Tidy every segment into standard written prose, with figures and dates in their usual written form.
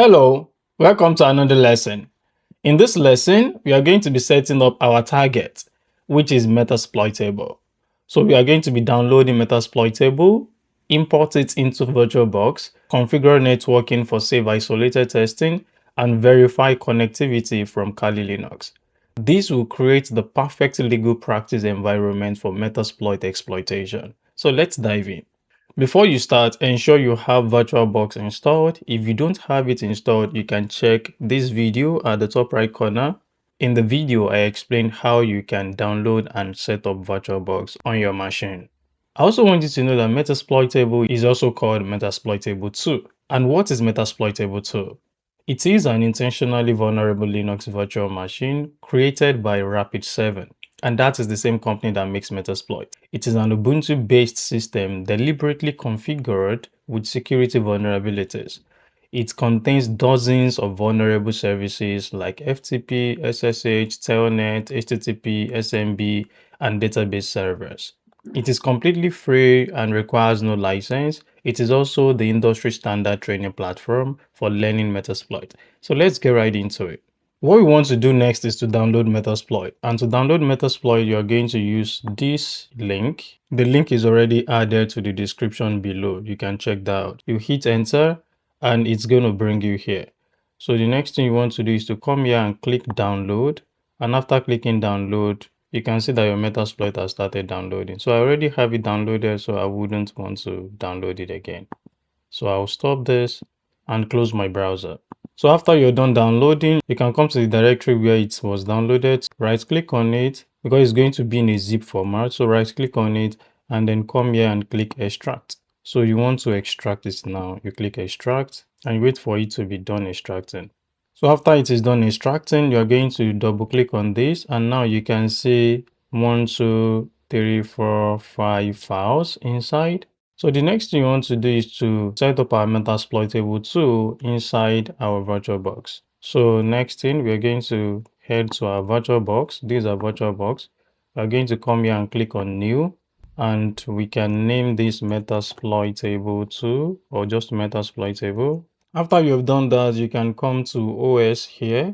Hello, welcome to another lesson. In this lesson, we are going to be setting up our target, which is Metasploitable. So we are going to be downloading Metasploitable, import it into VirtualBox, configure networking for safe isolated testing, and verify connectivity from Kali Linux. This will create the perfect legal practice environment for Metasploit exploitation. So let's dive in. Before you start, ensure you have VirtualBox installed. If you don't have it installed, you can check this video at the top right corner. In the video, I explain how you can download and set up VirtualBox on your machine. I also want you to know that Metasploitable is also called Metasploitable 2. And what is Metasploitable 2? It is an intentionally vulnerable Linux virtual machine created by Rapid7. And that is the same company that makes Metasploit. It is an Ubuntu-based system deliberately configured with security vulnerabilities. It contains dozens of vulnerable services like FTP, SSH, Telnet, HTTP, SMB, and database servers. It is completely free and requires no license. It is also the industry standard training platform for learning Metasploit. So let's get right into it. What we want to do next is to download Metasploit. And to download Metasploit, you're going to use this link. The link is already added to the description below. You can check that out. You hit enter and it's going to bring you here. So the next thing you want to do is to come here and click download. And after clicking download, you can see that your Metasploit has started downloading. So I already have it downloaded, so I wouldn't want to download it again. So I'll stop this and close my browser. So after you're done downloading, you can come to the directory where it was downloaded, right click on it because it's going to be in a zip format. So right click on it and then come here and click extract. So you want to extract this now. You click extract and you wait for it to be done extracting. So after it is done extracting, you're going to double click on this and now you can see 1, 2, 3, 4, 5 files inside. So the next thing you want to do is to set up our Metasploitable 2 inside our VirtualBox. So next thing, we're going to head to our VirtualBox. This is our VirtualBox. We're going to come here and click on New. And we can name this Metasploitable 2 or just Metasploitable. After you have done that, you can come to OS here.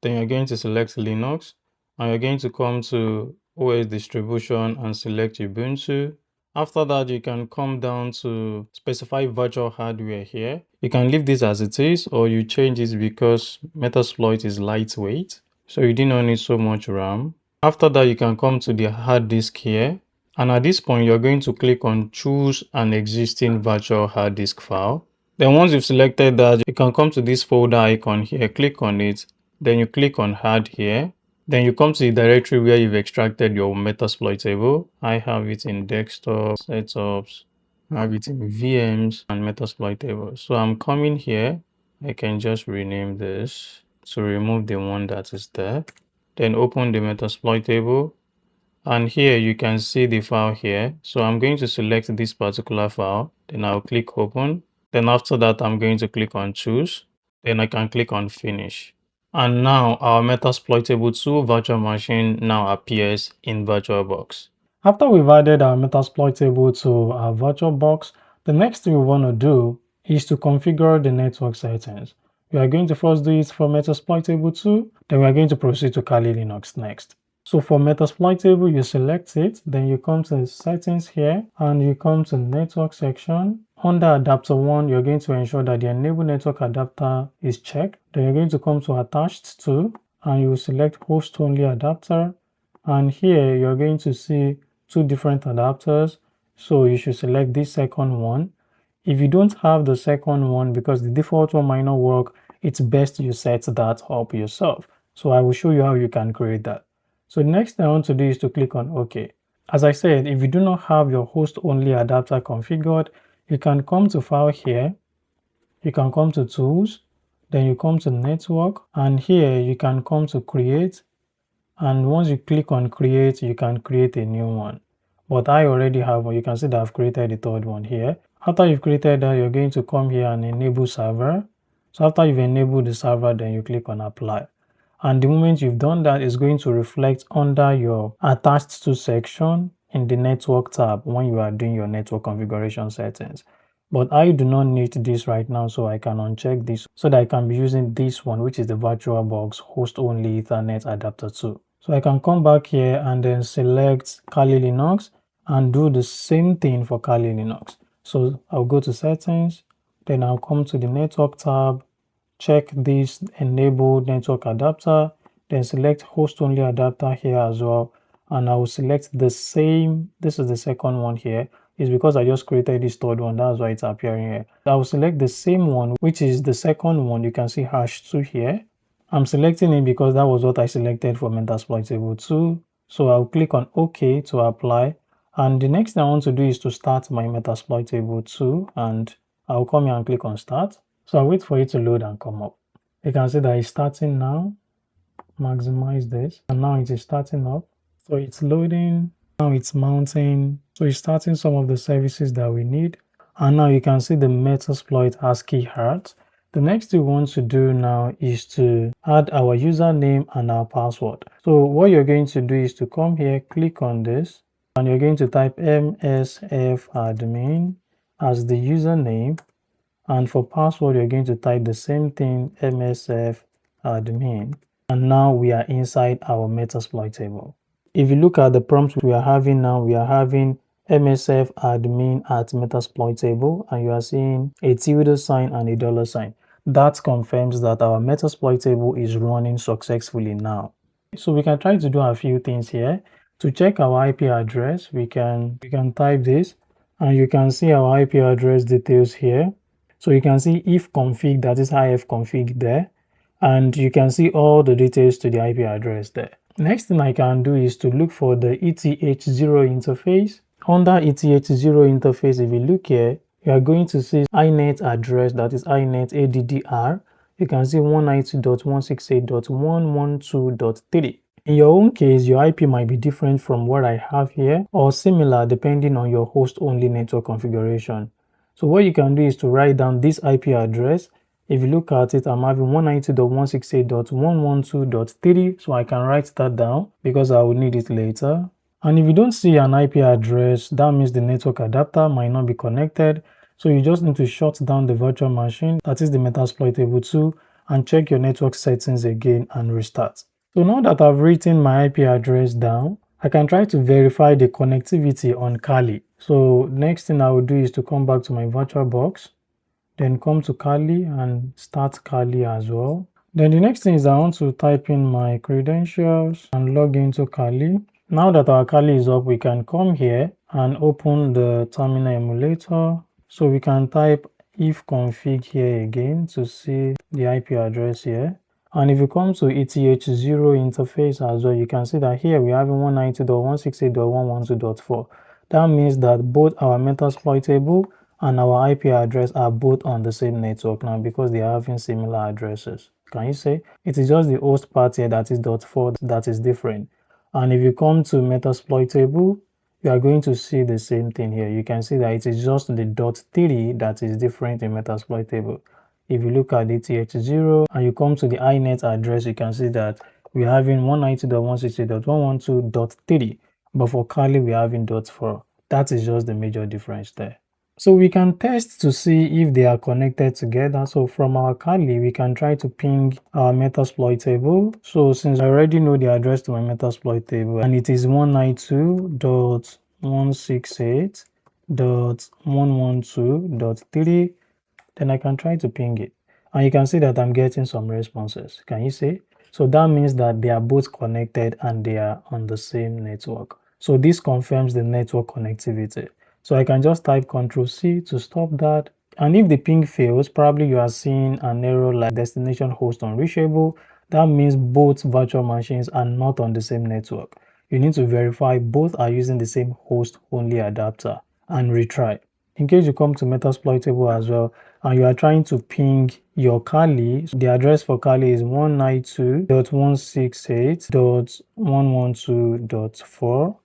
Then you're going to select Linux. And you're going to come to OS distribution and select Ubuntu. After that, you can come down to specify virtual hardware here. You can leave this as it is or you change it because Metasploit is lightweight. So you do not need so much RAM. After that, you can come to the hard disk here. And at this point, you're going to click on choose an existing virtual hard disk file. Then once you've selected that, you can come to this folder icon here, click on it. Then you click on hard here. Then you come to the directory where you've extracted your Metasploitable. I have it in desktop, setups, I have it in VMs and Metasploitable. So I'm coming here. I can just rename this to remove the one that is there. Then open the Metasploitable. And here you can see the file here. So I'm going to select this particular file. Then I'll click open. Then after that, I'm going to click on choose. Then I can click on finish. And now our Metasploitable 2 virtual machine now appears in VirtualBox. After we've added our Metasploitable to our VirtualBox, the next thing we want to do is to configure the network settings. We are going to first do it for Metasploitable 2, then we are going to proceed to Kali Linux next. So for Metasploitable, you select it, then you come to settings here and you come to network section. Under adapter 1, you're going to ensure that the enable network adapter is checked. Then you're going to come to attached to and you select host only adapter. And here you're going to see two different adapters. So you should select this second one. If you don't have the second one because the default one might not work, it's best you set that up yourself. So I will show you how you can create that. So the next thing I want to do is to click on OK. As I said, if you do not have your host-only adapter configured, you can come to File here, you can come to Tools, then you come to Network, and here you can come to Create, and once you click on Create, you can create a new one. But I already have one. You can see that I've created the third one here. After you've created that, you're going to come here and enable server. So after you've enabled the server, then you click on Apply. And the moment you've done that, it's going to reflect under your attached to section in the network tab when you are doing your network configuration settings. But I do not need this right now, so I can uncheck this so that I can be using this one, which is the VirtualBox host only Ethernet adapter 2. So I can come back here and then select Kali Linux and do the same thing for Kali Linux. So I'll go to settings, then I'll come to the network tab, check this enable network adapter, then select host only adapter here as well. And I will select the same, this is the second one here. It's because I just created this third one, that's why it's appearing here. I will select the same one, which is the second one. You can see #2 here. I'm selecting it because that was what I selected for Metasploitable 2. So I'll click on OK to apply. And the next thing I want to do is to start my Metasploitable 2, and I'll come here and click on start. So I'll wait for it to load and come up. You can see that it's starting now. Maximize this, and now it is starting up. So it's loading, now it's mounting. So it's starting some of the services that we need. And now you can see the Metasploit ASCII heart. The next thing we want to do now is to add our username and our password. So what you're going to do is to come here, click on this, and you're going to type msfadmin as the username. And for password, you're going to type the same thing, msfadmin. And now we are inside our Metasploitable. If you look at the prompt we are having now, we are having msfadmin@Metasploitable, and you are seeing a tilde sign and a dollar sign. That confirms that our Metasploitable is running successfully now. So we can try to do a few things here. To check our IP address, we can type this, and you can see our IP address details here. So you can see ifconfig, that is ifconfig there, and you can see all the details to the IP address there. Next thing I can do is to look for the ETH0 interface. Under ETH0 interface, if you look here, you are going to see inet address, that is inet ADDR. You can see 192.168.112.3. In your own case, your IP might be different from what I have here, or similar depending on your host-only network configuration. So what you can do is to write down this IP address. If you look at it, I'm having 192.168.112.3, so I can write that down because I will need it later. And if you don't see an IP address, that means the network adapter might not be connected. So you just need to shut down the virtual machine, that is the Metasploitable 2, and check your network settings again and restart. So now that I've written my IP address down, I can try to verify the connectivity on Kali. So next thing I will do is to come back to my VirtualBox, then come to Kali and start Kali as well. Then the next thing is I want to type in my credentials and log into Kali. Now that our Kali is up, we can come here and open the terminal emulator. So we can type ifconfig here again to see the IP address here. And if you come to ETH0 interface as well, you can see that here we have 192.168.112.4. That means that both our Metasploitable and our IP address are both on the same network now because they are having similar addresses. Can you say? It is just the host part here that is .4 that is different. And if you come to Metasploitable, you are going to see the same thing here. You can see that it is just the .3 that is different in Metasploitable. If you look at ETH0 and you come to the inet address, you can see that we're having 192.168.112.3, but for Kali we're having .4. That is just the major difference there. So we can test to see if they are connected together. So from our Kali, we can try to ping our Metasploitable. So since I already know the address to my Metasploitable, and it is 192.168.112.3, then I can try to ping it. And you can see that I'm getting some responses. Can you see? So that means that they are both connected and they are on the same network. So this confirms the network connectivity. So I can just type Ctrl+C to stop that. And if the ping fails, probably you are seeing an error like destination host unreachable. That means both virtual machines are not on the same network. You need to verify both are using the same host only adapter and retry. In case you come to Metasploitable as well, and you are trying to ping your Kali, the address for Kali is 192.168.112.4,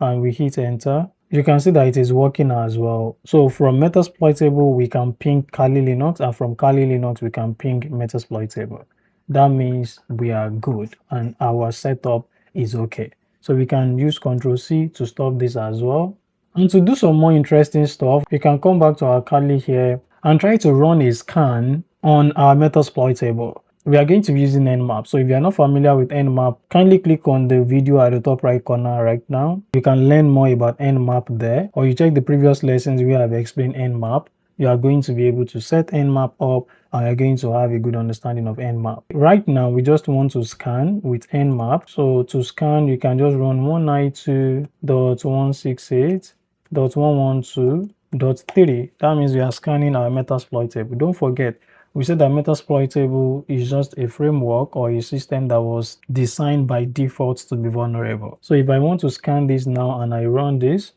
and we hit enter. You can see that it is working as well. So from Metasploitable, we can ping Kali Linux, and from Kali Linux, we can ping Metasploitable. That means we are good and our setup is okay. So we can use Ctrl+C to stop this as well. And to do some more interesting stuff, we can come back to our Kali here and try to run a scan on our Metasploitable. We are going to be using Nmap. So if you are not familiar with Nmap, kindly click on the video at the top right corner right now. You can learn more about Nmap there, or you check the previous lessons where I've explained Nmap. You are going to be able to set Nmap up and you're going to have a good understanding of Nmap. Right now, we just want to scan with Nmap. So to scan, you can just run 192.168.112.3. That means we are scanning our Metasploitable. Don't forget, we said that Metasploitable is just a framework or a system that was designed by default to be vulnerable. So if I want to scan this now and I run this,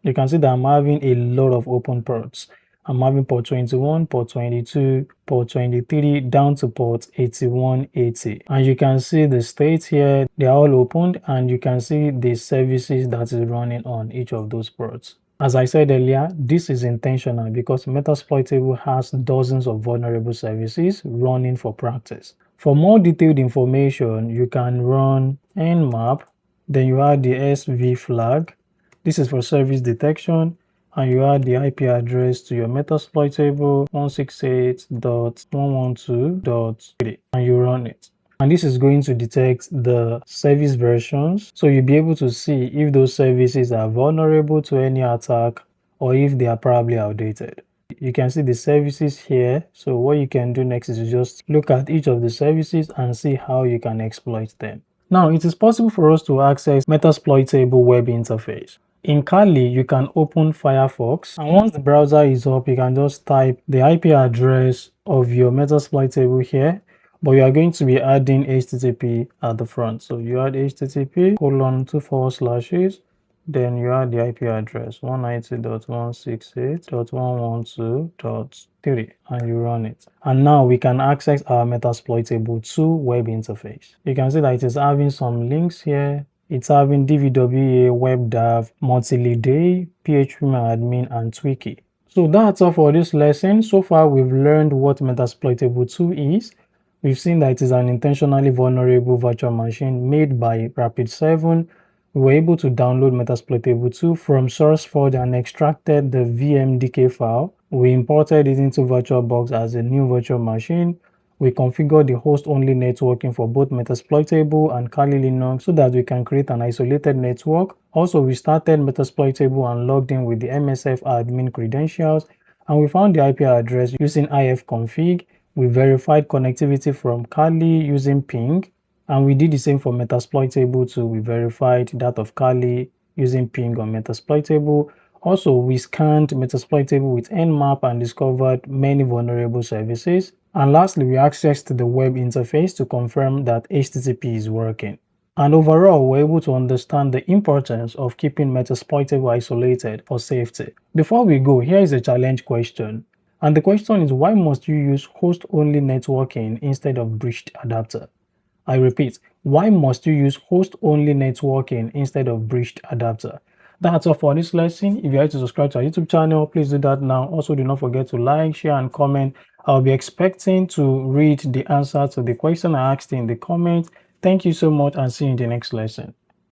you can see that I'm having a lot of open ports. I'm having port 21, port 22, port 23, down to port 8180. And you can see the states here, they are all opened, and you can see the services that is running on each of those ports. As I said earlier, this is intentional because Metasploitable has dozens of vulnerable services running for practice. For more detailed information, you can run nmap, then you add the SV flag. This is for service detection, and you add the IP address to your Metasploitable 168.112.3 and you run it. And this is going to detect the service versions, so you'll be able to see if those services are vulnerable to any attack or if they are probably outdated. You can see the services here, so what you can do next is to just look at each of the services and see how you can exploit them. Now, it is possible for us to access Metasploitable web interface. In Kali, you can open Firefox, and once the browser is up, you can just type the IP address of your Metasploitable here, but you are going to be adding HTTP at the front. So you add http://, then you add the IP address 192.168.112.3 and you run it. And now we can access our Metasploitable 2 web interface. You can see that it is having some links here. It's having DVWA, WebDAV, Multilead, PHPMyAdmin, and Twiki. So that's all for this lesson. So far, we've learned what Metasploitable 2 is. We've seen that it is an intentionally vulnerable virtual machine made by Rapid7. We were able to download Metasploitable 2 from SourceForge and extracted the VMDK file. We imported it into VirtualBox as a new virtual machine. We configured the host-only networking for both Metasploitable and Kali Linux so that we can create an isolated network. Also, we started Metasploitable and logged in with the MSF admin credentials, and we found the IP address using ifconfig. We verified connectivity from Kali using ping, and we did the same for Metasploitable too. We verified that of Kali using ping on Metasploitable. Also, we scanned Metasploitable with Nmap and discovered many vulnerable services. And lastly, we accessed the web interface to confirm that HTTP is working. And overall, we're able to understand the importance of keeping Metasploitable isolated for safety. Before we go, here is a challenge question. And the question is, why must you use host-only networking instead of bridged adapter? I repeat, why must you use host-only networking instead of bridged adapter? That's all for this lesson. If you'd like to subscribe to our YouTube channel, please do that now. Also, do not forget to like, share, and comment. I'll be expecting to read the answer to the question I asked in the comments. Thank you so much and see you in the next lesson.